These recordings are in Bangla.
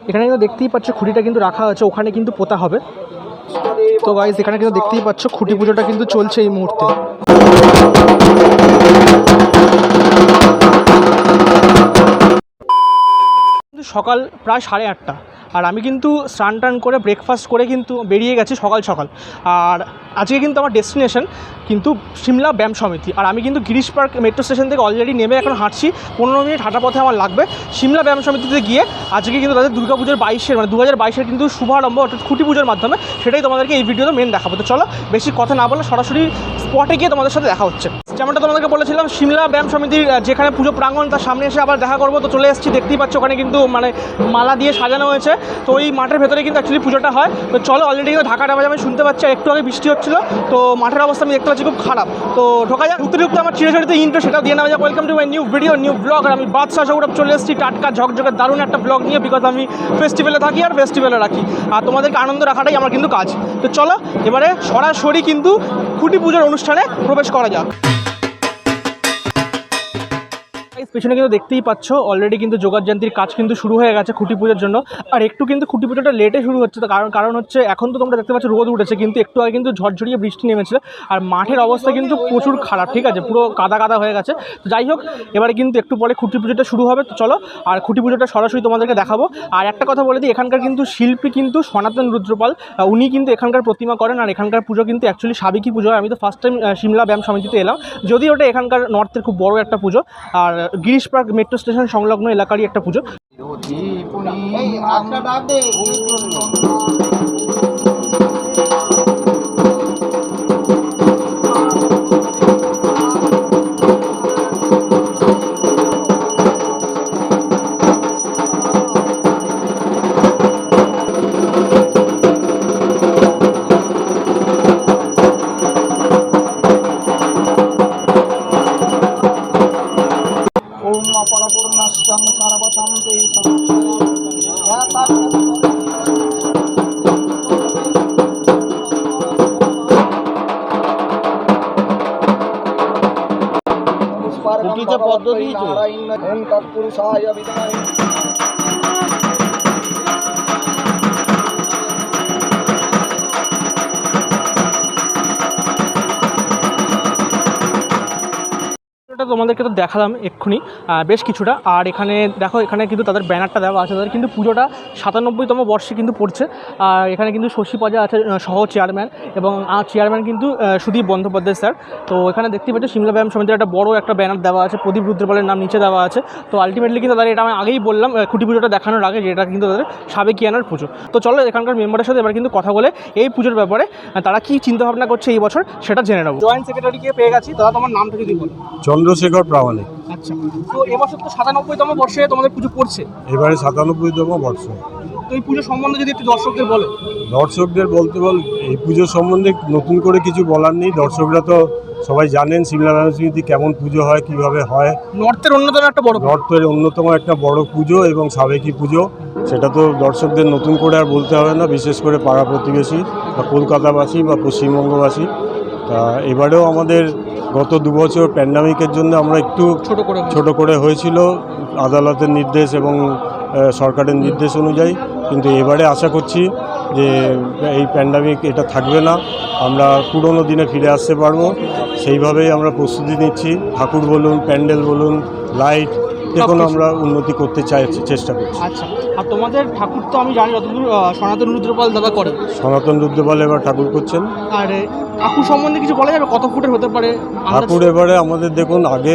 এখানে কিন্তু দেখতেই পাচ্ছ খুঁটিটা কিন্তু রাখা আছে, ওখানে কিন্তু পোতা হবে। তো গাইস এখানে কিন্তু দেখতেই পাচ্ছ খুঁটি পুজোটা কিন্তু চলছে এই মুহূর্তে। সকাল প্রায় 8:30 আর আমি কিন্তু স্নান টান করে ব্রেকফাস্ট করে কিন্তু বেরিয়ে গেছি সকাল সকাল। আর আজকে কিন্তু আমার ডেস্টিনেশন কিন্তু সিমলা ব্যায়াম সমিতি। আর আমি কিন্তু গিরিশ পার্ক মেট্রো স্টেশন থেকে অলরেডি নেমে এখন হাঁটছি, 15 মিনিট হাঁটা পথে আমার লাগবে সিমলা ব্যায়াম সমিতিতে গিয়ে। আজকে কিন্তু তাদের দুর্গাপুজোর 22-এর মানে 2022-এর কিন্তু শুভারম্ভ, অর্থাৎ খুঁটি পুজোর মাধ্যমে, সেটাই তোমাদেরকে এই ভিডিওতে মেন দেখাবো। তো চলো বেশি কথা না বলে সরাসরি স্পটে গিয়ে তোমাদের সাথে দেখা হচ্ছে। যেমনটা তোমাদেরকে বলেছিলাম, সিমলা ব্যায়াম সমিতির যেখানে পুজো প্রাঙ্গণ, তার সামনে এসে আবার দেখা করবো। তো চলে এসেছি, দেখতেই পাচ্ছ ওখানে কিন্তু মানে মালা দিয়ে সাজানো হয়েছে। তো ওই মাঠের ভেতরে কিন্তু অ্যাকচুয়ালি পুজোটা হয়। তো চলো, অলরেডি কিন্তু ঢাকাটা বাজে আমি শুনতে পাচ্ছি, একটু আগে বৃষ্টি হচ্ছিলো, তো মাঠের অবস্থা আমি দেখতে পাচ্ছি খুব খারাপ। তো ঢোকা যায়, ঢুকতে ঢুকতে আমার চিরচরিত ইন্ট্রো সেটাও দিয়ে নেওয়া যায়। Welcome to my new video, new blog. আর আমি বাদশা সৌরভ চলে এসেছি টাটকা ঝকঝকে দারুণ একটা ব্লগ নিয়ে, বিকজ আমি ফেস্টিভ্যালে থাকি আর ফেস্টিভ্যালে রাখি, আর তোমাদেরকে আনন্দ রাখাটাই আমার কিন্তু কাজ। তো চলো এবারে সরাসরি কিন্তু খুঁটি পুজোর অনুষ্ঠানে প্রবেশ করা যাক। পেছনে কিন্তু দেখতেই পাচ্ছ অলরেডি কিন্তু যোগাযন্ত্রীর কাজ কিন্তু শুরু হয়ে গেছে খুঁটি পুজোর জন্য। আর একটু কিন্তু খুঁটি পুজোটা লেটে শুরু হচ্ছে, তো কারণ হচ্ছে এখন তো তোমরা দেখতে পাচ্ছ রোদ উঠেছে, কিন্তু একটু আগে কিন্তু ঝড়ঝড়িয়ে বৃষ্টি নেমেছিল। আর মাঠের অবস্থা কিন্তু প্রচুর খারাপ, ঠিক আছে, পুরো কাদা কাদা হয়ে গেছে। তো যাই হোক, এবারে কিন্তু একটু পরে খুঁটি পুজোটা শুরু হবে। তো চলো, আর খুঁটি পুজোটা সরাসরি তোমাদেরকে দেখাবো। আর একটা কথা বলে দিই, এখানকার কিন্তু শিল্পী কিন্তু সনাতন রুদ্রপাল, উনি কিন্তু এখানকার প্রতিমা করেন। আর এখানকার পুজো কিন্তু অ্যাকচুয়ালি সাবেকি পুজো। আমি তো ফার্স্ট টাইম সিমলা ব্যায়াম সমিতিতে এলাম, যদি ওটা এখানকার নর্থের খুব বড় একটা পুজো, আর গিরিশ পার্ক মেট্রো স্টেশন সংলগ্ন এলাকারই একটা পুজো। তোমাদেরকে তো দেখালাম এক্ষুনি বেশ কিছুটা। আর এখানে দেখো, এখানে কিন্তু তাদের ব্যানারটা দেওয়া আছে, তাদের কিন্তু পুজোটা 97তম বর্ষে কিন্তু পড়ছে। আর এখানে কিন্তু শশী পাজা আছে সহ চেয়ারম্যান, এবং চেয়ারম্যান কিন্তু সুদীপ বন্দ্যোপাধ্যায় স্যার। তো এখানে দেখতে পাচ্ছ সিমলা ব্যায়াম সমিতির একটা বড় একটা ব্যানার দেওয়া আছে, প্রদীপ রুদ্রপালের নাম নিচে দেওয়া আছে। তো আলটিমেটলি কিন্তু তাদের, এটা আমি আগেই বললাম খুঁটি পুজোটা দেখানোর আগে, যেটা কিন্তু তাদের সাবেকিয়ানার পুজো। তো চলো এখানকার মেম্বারের সাথে এবার কিন্তু কথা বলে এই পুজোর ব্যাপারে তারা কী চিন্তাভাবনা করছে এই বছর সেটা জেনে নেবো। জয়েন্ট সেক্রেটারিকে পেয়ে গেছি, দাদা তোমার নামটা যদি বলো। চন্দ্রশেখর প্রামাণিক। আচ্ছা, তো এবছর তো 97তম বর্ষে তোমাদের পুজো পড়ছে, এবারে 97তম বর্ষ। তো এই পুজো সম্বন্ধে যদি একটু দর্শকদের বলো। দর্শকদের বলতে এই পুজো সম্বন্ধে নতুন করে কিছু বলার নেই, দর্শকরা তো সবাই জানেন সিমলা ব্যায়াম সমিতি কেমন পুজো হয়, কিভাবে হয়। নর্থের অন্যতম একটা বড় পুজো এবং সাবেকি পুজো, সেটা তো দর্শকদের নতুন করে আর বলতে হবে না, বিশেষ করে পাড়া প্রতিবেশী বা কলকাতাবাসী বা পশ্চিমবঙ্গবাসী। তা এবারেও আমাদের গত 2 বছর প্যান্ডামিকের জন্য আমরা একটু ছোট করে হয়েছিল আদালতের নির্দেশ এবং সরকারের নির্দেশ অনুযায়ী, কিন্তু এবারে আশা করছি যে এই প্যান্ডামিক এটা থাকবে না, আমরা পুরনো দিনে ফিরে আসতে পারবো। সেইভাবেই আমরা প্রস্তুতি নিচ্ছি, ঠাকুর বলুন, প্যান্ডেল বলুন, লাইট, দেখুন আমরা উন্নতি করতে চেষ্টা করছি। আচ্ছা, আর তোমাদের ঠাকুর তো আমি জানি যতদূর সনাতন রুদ্রপাল দাদা করে, সনাতন রুদ্রপাল এবার ঠাকুর করছেন। আর ঠাকুর সম্বন্ধে কিছু বলা যাবে, কত ফুটের হতে পারে ঠাকুর? এবারে আমাদের দেখুন, আগে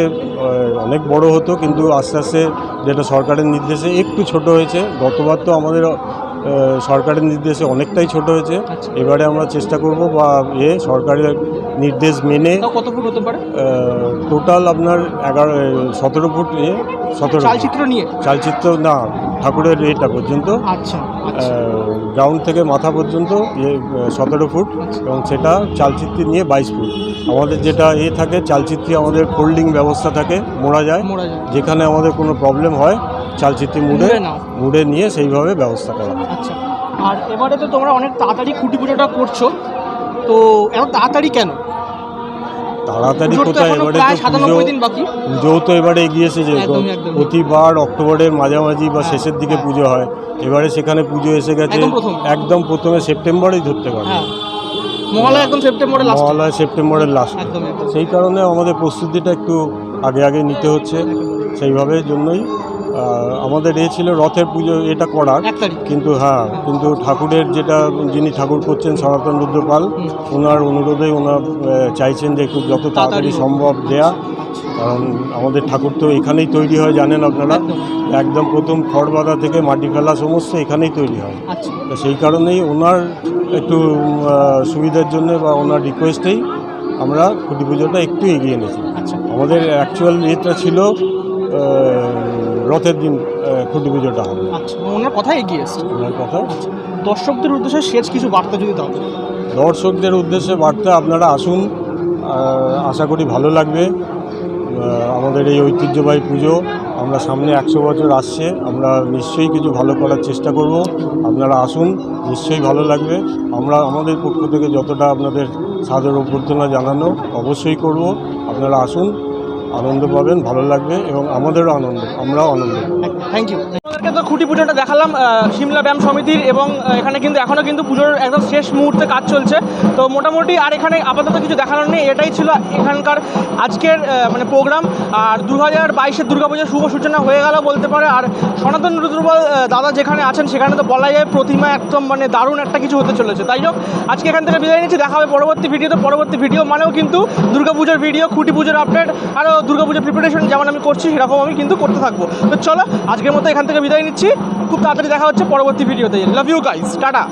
অনেক বড় হতো, কিন্তু আস্তে আস্তে যেটা সরকারের নির্দেশে একটু ছোট হয়েছে। গতবার তো আমাদের সরকারের নির্দেশে অনেকটাই ছোট হয়েছে। এবারে আমরা চেষ্টা করব বা সরকারের নির্দেশ মেনে। কত ফুট হতে পারে টোটাল? আপনার 17 ফুট। 17 চালচিত্র নিয়ে? চালচিত্র না, ঠাকুরের এটা পর্যন্ত, আচ্ছা, গ্রাউন্ড থেকে মাথা পর্যন্ত 17 ফুট, এবং সেটা চালচিত্র নিয়ে 22 ফুট। আমাদের যেটা থাকে চালচিত্রে আমাদের ফোল্ডিং ব্যবস্থা থাকে, মোড়া যায়, যেখানে আমাদের কোনো প্রবলেম হয় চালচিত্র মুড়ে নিয়ে সেইভাবে ব্যবস্থা করা। আচ্ছা, আর এবারে তো তোমরা অনেক তাড়াতাড়ি খুঁটি পুজোটা করছো, তো এত তাড়াতাড়ি কেন? তাড়াতাড়ি পুজোর তো কোথায়, এখনো এবারে প্রায় তো পুজো 97 দিন বাকি। পুজোও তো এবারে এগিয়েছে যে একদমই, একদমই। প্রতিবার অক্টোবরের মাঝামাঝি বা শেষের দিকে পুজো হয়, এবারে সেখানে পুজো এসে গেছে একদম প্রথম। একদম প্রথমে সেপ্টেম্বরেই ধরতে পারবে। হ্যাঁ, মহালয়া একদম সেপ্টেম্বরের লাস্ট। মহালয়া সেপ্টেম্বরের লাস্ট, একদম একদম। সেই কারণে আমাদের প্রস্তুতিটা একটু আগে আগে নিতে হচ্ছে। সেইভাবে জন্যই আমাদের ছিল রথের পুজো এটা করার, 1 তারিখ। কিন্তু কিন্তু ঠাকুরের যেটা যিনি ঠাকুর করছেন সনাতন রুদ্রপাল, ওনার অনুরোধে ওনার চাইছেন যে একটু যত তাড়াতাড়ি সম্ভব দেয়া, কারণ আমাদের ঠাকুর তো এখানেই তৈরি হয় জানেন আপনারা, একদম প্রথম খড় বাঁধা থেকে মাটি ফেলা সমস্ত এখানেই তৈরি হয়। আচ্ছা, তো সেই কারণেই ওনার একটু সুবিধার জন্য বা ওনার রিকোয়েস্টেই আমরা খুঁটি পুজোটা একটু এগিয়ে নিয়েছি। আচ্ছা, আমাদের অ্যাকচুয়াল ইয়েটা ছিল রথের দিন খুঁটি পুজোটা হবে। আচ্ছা, ওনার কথা এগিয়ে এসছে। ওনার কথা দর্শকদের উদ্দেশ্যে শেষ কিছু বার্তা যদি দাও। দর্শকদের উদ্দেশ্যে বার্তা, আপনারা আসুন, আশা করি ভালো লাগবে। আমাদের এই ঐতিহ্যবাহী পুজো, আমরা সামনে 100 বছর আসছে, আমরা নিশ্চয়ই কিছু ভালো করার চেষ্টা করব। আপনারা আসুন, নিশ্চয়ই ভালো লাগবে। আমরা আমাদের পক্ষ থেকে যতটা আপনাদের সাদর অভ্যর্থনা জানানো অবশ্যই করব। আপনারা আসুন, আনন্দ পাবেন, ভালো লাগবে এবং আমাদেরও আনন্দ, আমরাও আনন্দ পাবো। Thank you. আমাদেরকে তো খুঁটি পুজোটা দেখালাম সিমলা ব্যায়াম সমিতির, এবং এখানে কিন্তু এখনও কিন্তু পুজোর একদম শেষ মুহূর্তে কাজ চলছে। তো মোটামুটি আর এখানে আপাতত কিছু দেখানোর নেই, এটাই ছিল এখানকার আজকের মানে প্রোগ্রাম। আর 2022-এর দুর্গাপুজোর শুভ সূচনা হয়ে গেল বলতে পারে। আর সনাতন রুদ্রপাল দাদা যেখানে আছেন সেখানে তো বলা যায় প্রতিমা একদম মানে দারুণ একটা কিছু হতে চলেছে। তাই হোক, আজকে এখান থেকে বিদায় নিচ্ছি, দেখা হবে পরবর্তী ভিডিওতে। পরবর্তী ভিডিও মানেও কিন্তু দুর্গাপুজোর ভিডিও, খুঁটি পুজোর আপডেট, আরও দুর্গাপুজোর প্রিপারেশন যেমন আমি করছি সেরকম আমি কিন্তু করতে থাকবো। তো চলো, আজকের মতো এখান থেকে বিদায় নিচ্ছি, খুব তাড়াতাড়ি দেখা হচ্ছে পরবর্তী ভিডিওতে। Love you guys, tata.